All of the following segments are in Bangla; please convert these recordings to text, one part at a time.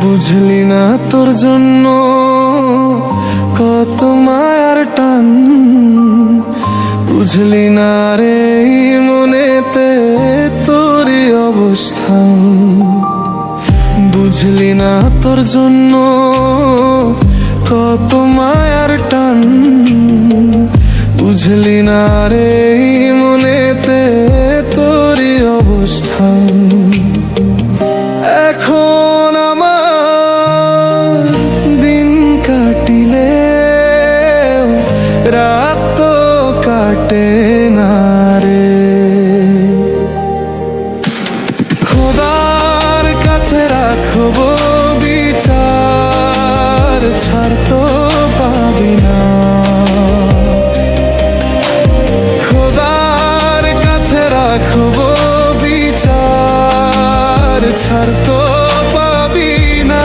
বুঝলি না তোর জন্য কত মায়ার টান, বুঝলি না রে এই মনেতে তোরই অবস্থান। বুঝলি না তোর জন্য কত মায়ার টান, বুঝলি না রে এই মনেতে তোরই অবস্থান। এখন আমার দিন কাটিলে রাত তো কাটে না রে। খোদার কাছে রাখবো বিচার, ছাড় তো পাবি না। খোদার কাছে রাখবো বিচার, ছাড় তো পাবি না।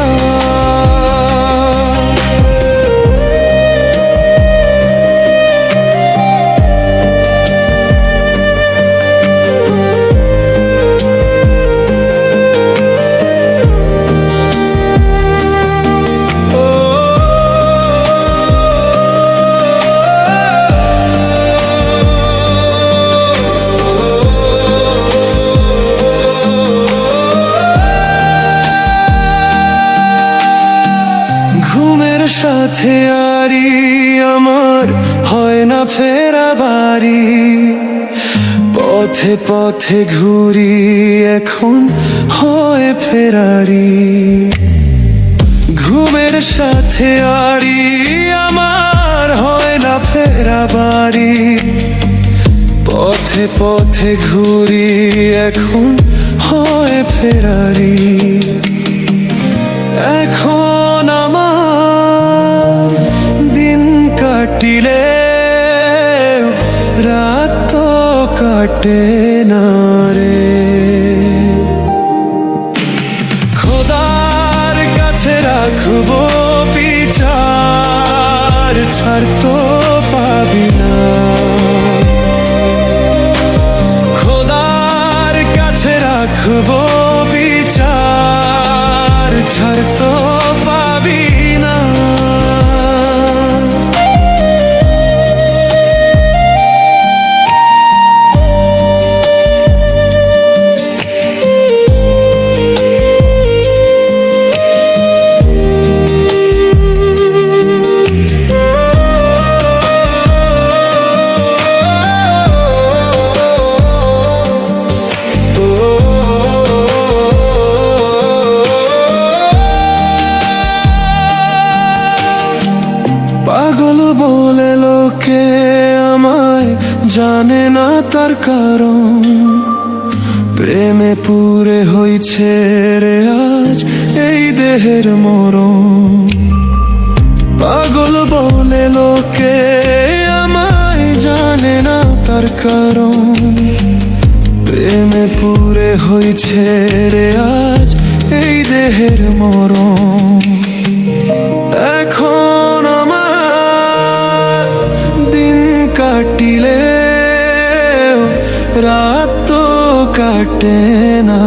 ঘুমের সাথে আরি আমার হয় না ফেরা বাড়ি, পথে পথে ঘুরি এখন হয় ফেরারি। ঘুমের সাথে আরি আমার হয় না ফেরা বাড়ি, পথে পথে ঘুরি এখন হয় ফেরারি। এখন আমার দিন কাটিলে রাত তো কাটে না রে। খোদার কাছে রাখবো বিচার, ছাড় তো পাবি না। খোদার কাছে রাখবো বিচার, ছাড় তো পাবি না। পাগল বলে লোকে আমায়, জানে না তার কারণ। প্রেমে পুরে হইছে রে আজ এই দেহের মরণ। পাগল বলে লোকে আমায়, জানে না তার কারণ। প্রেমে পুরে হইছে রে আজ এই দেহের মরণ। এখন আমার দিন কাটিলে রাত তো কাটে না।